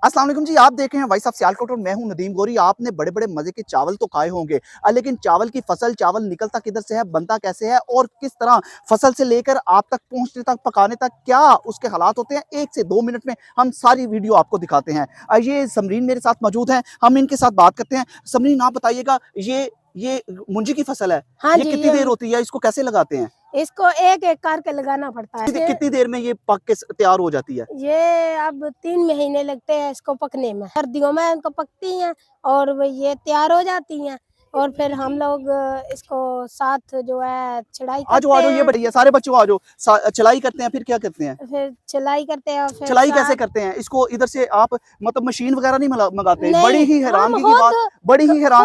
अस्सलाम वालेकुम जी, आप देख रहे हैं वॉइस ऑफ सियालकोट और मैं हूं नदीम गोरी। आपने बड़े बड़े मजे के चावल तो खाए होंगे, लेकिन चावल की फसल, चावल निकलता किधर से है, बनता कैसे है और किस तरह फसल से लेकर आप तक पहुंचने तक, पकाने तक क्या उसके हालात होते हैं, 1 से 2 मिनट में हम सारी वीडियो आपको दिखाते हैं। ये समरीन मेरे साथ मौजूद हैं, हम इनके साथ बात करते हैं। समरीन, आप बताइएगा, ये मुंजी की फसल है। हाँ ये जी, कितनी देर होती है, इसको कैसे लगाते हैं? इसको एक एक करके लगाना पड़ता है। कितनी देर में ये पक के तैयार हो जाती है? ये अब 3 महीने लगते हैं इसको पकने में। सर्दियों में इनको पकती हैं और ये तैयार हो जाती हैं और फिर हम लोग इसको साथ जो है छिड़ाई करते आ जाओ, ये हैं। बढ़िया, सारे बच्चों आ जाओ। चलाई करते हैं, फिर क्या करते हैं? फिर छिलाई करते हैं और फिर चलाई कैसे करते हैं इसको? इधर से आप मतलब मशीन वगैरह नहीं मंगाते हैं? नहीं, बड़ी ही हैरानगी की बात,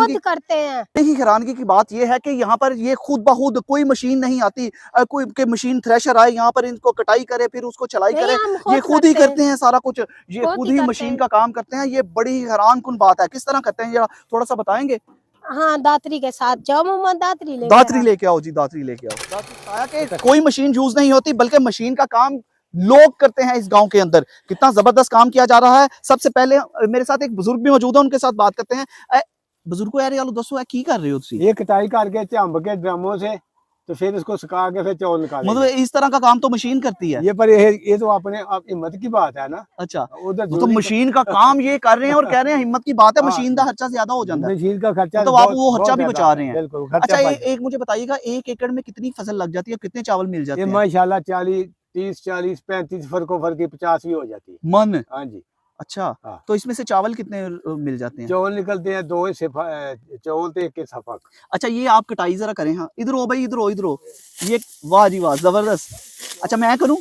खुद करते हैं। बड़ी ही हैरानगी की बात यह है कि यहाँ पर ये खुद ब खुद कोई मशीन नहीं आती। कोई के मशीन थ्रेशर आए यहाँ पर, इनको कटाई करे, फिर उसको चलाई करे। ये खुद ही करते हैं सारा कुछ, ये खुद ही मशीन का काम करते हैं। ये बड़ी ही हैरान कुन बात है। किस तरह करते हैं जरा थोड़ा सा बताएंगे? हाँ, दातरी के साथ जाओ, मोहम्मद दातरी लेके आओ जी, दातरी लेके आओ। दातरी कि कोई मशीन यूज नहीं होती, बल्कि मशीन का काम लोग करते हैं इस गांव के अंदर। कितना जबरदस्त काम किया जा रहा है। सबसे पहले मेरे साथ एक बुजुर्ग भी मौजूद है, उनके साथ बात करते हैं। बुजुर्गो यार दसो की कर रहे हो तुसी? ये कटाई करके चंब के ड्रमों से तो फिर इसको सुखा के फिर चौल निकाले। मतलब इस तरह का काम तो मशीन करती है? ये पर ये तो अपने आप हिम्मत की बात है ना। अच्छा, उधर तो मशीन का काम ये कर रहे हैं और कह रहे हैं हिम्मत की बात है। मशीन का खर्चा ज्यादा हो जाता है, मशीन का खर्चा तो आप वो खर्चा भी बचा रहे हैं। बिल्कुल। अच्छा, एक मुझे बताइएगा, 1 एकड़ में कितनी फसल लग जाती है, कितने चावल मिल जाते हैं? माशाल्लाह 40, 30, 40, 35 फर्को फर्की 50 भी हो जाती है मन। हाँ जी। अच्छा, हाँ। तो इसमें से चावल कितने मिल जाते हैं? चावल निकलते हैं 2 चावल तो 1 के सफक। अच्छा, ये आप कटाई जरा करें। हाँ, इधर हो भाई, इधर हो। ये वाह जी वाह, जबरदस्त। अच्छा, मैं करूं?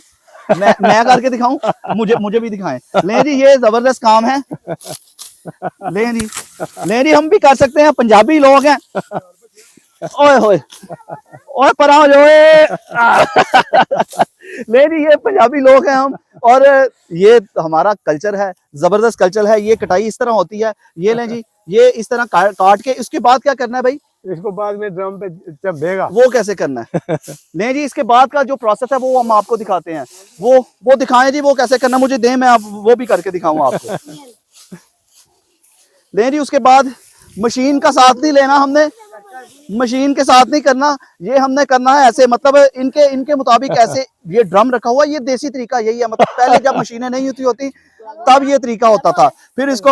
मैं करके दिखाऊं? मुझे भी दिखाएं। ले जी, ये जबरदस्त काम है। ले जी, हम भी कर सकते हैं, पंजाबी लोग हैं। ओए होए, ओए पर आओ जो ले जी, ये पंजाबी लोग हैं हम, और ये हमारा कल्चर है, जबरदस्त कल्चर है। ये कटाई इस तरह होती है। ये लें जी, ये इस तरह काट के उसके बाद क्या करना है भाई? इसको बाद में ड्रम पे चढ़ेगा। वो कैसे करना है? ले जी, इसके बाद का जो प्रोसेस है वो हम आपको दिखाते हैं। वो दिखाएं जी, वो कैसे करना मुझे दें, मैं आप वो भी करके दिखाऊं आपको। ले जी, उसके बाद मशीन का साथ नहीं लेना हमने, मशीन के साथ नहीं करना। ये हमने करना है ऐसे, मतलब इनके मुताबिक ऐसे। ये ड्रम रखा हुआ, ये देसी तरीका यही है। मतलब पहले जब मशीनें नहीं होती तब ये तरीका होता था। फिर इसको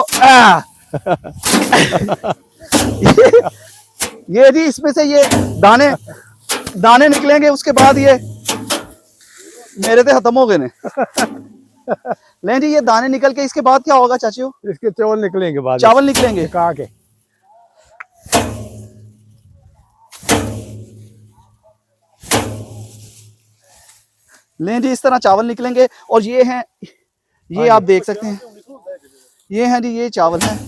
ये जी, इसमें से ये दाने निकलेंगे। उसके बाद ये मेरे तो खत्म हो गए ने। ले जी, ये दाने निकल के इसके बाद क्या होगा चाचियो? इसके चावल निकलेंगे बाद, चावल निकलेंगे कहा के। लें जी, इस तरह चावल निकलेंगे। और ये हैं, ये आप देख सकते हैं, ये हैं जी, ये चावल हैं।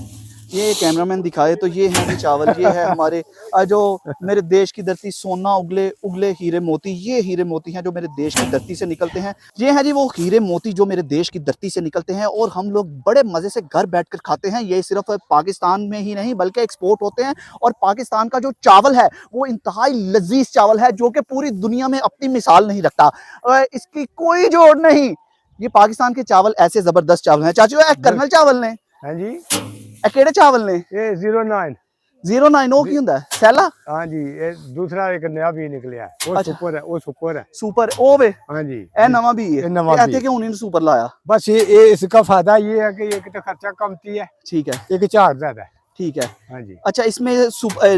ये कैमरामैन दिखाए तो ये हैं जी चावल। ये है हमारे जो मेरे देश की धरती, सोना उगले हीरे मोती। ये हीरे मोती हैं जो मेरे देश की धरती से निकलते हैं। ये हैं जी वो हीरे मोती जो मेरे देश की धरती से निकलते हैं, और हम लोग बड़े मजे से घर बैठकर खाते हैं। ये सिर्फ पाकिस्तान में ही नहीं बल्कि एक्सपोर्ट होते हैं। और पाकिस्तान का जो चावल है वो इंतहाई लजीज चावल है, जो कि पूरी दुनिया में अपनी मिसाल नहीं रखता। इसकी कोई जोड़ नहीं। ये पाकिस्तान के चावल ऐसे जबरदस्त चावल हैं। चाचू, कर्नल चावल ने हाँ जी, केड़े चावल ने? ये 09 ਉਹ ਕੀ ਹੁੰਦਾ ਹੈ? ਸੈਲਾ? हाँ जी, ये दूसरा एक नया भी निकलिया है। वो सुपर है, वो सुपर है। सुपर ਉਹ ਵੇ? हाँ जी, ਇਹ ਨਵਾਂ ਵੀ ਹੈ। ਇੱਥੇ ਕਿਉਂ ਨਹੀਂ ਸੁਪਰ ਲਾਇਆ? बस ये इसका फायदा ये है कि एक तो खर्चा कमती है, ठीक है, एक झाड़ ज्यादा है। ठीक है। हाँ जी। अच्छा, इसमें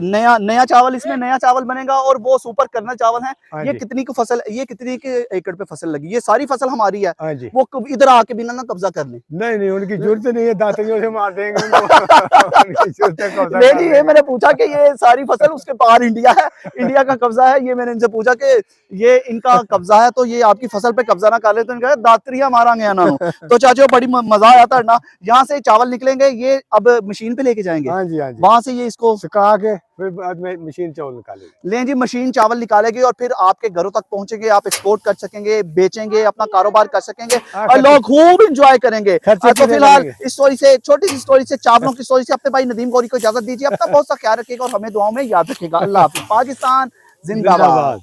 नया चावल, इसमें नया चावल बनेगा और वो सुपर कर्नल चावल है। हाँ ये जी। कितनी की फसल, ये कितनी के एकड़ पे फसल लगी? ये सारी फसल हमारी है। हाँ जी। वो इधर आके बिना ना कब्जा कर ले। नहीं, उनकी जरूरत नहीं है, दातरियों से मार देंगे उनको। नहीं, ये मैंने पूछा कि ये सारी फसल उसके बाहर इंडिया है, इंडिया का कब्जा है। ये मैंने इनसे पूछा कि ये इनका कब्जा है तो ये आपकी फसल पे कब्जा ना कर ले। तो इनका दातरिया मारांगे ना। तो चाचो, बड़ी मजा आया था ना। यहाँ से चावल निकलेंगे, ये अब मशीन पे लेके जाएंगे। हाँ जी, हाँ जी। वहां से ये इसको सुखा के फिर बाद में मशीन चावल निकालेगी। लें जी, मशीन चावल निकालेगी और फिर आपके घरों तक पहुंचेंगे। आप एक्सपोर्ट कर सकेंगे, बेचेंगे, अपना कारोबार कर सकेंगे और लोग खूब एंजॉय करेंगे। तो फिलहाल इस स्टोरी से, छोटी सी स्टोरी से, चावलों की स्टोरी से अपने भाई नदीम गौरी को इजाजत दीजिए। अपना बहुत सा ख्याल रखिएगा और हमें दुआओं में याद रखिएगा। अल्लाह हाफिज। पाकिस्तान जिंदाबाद।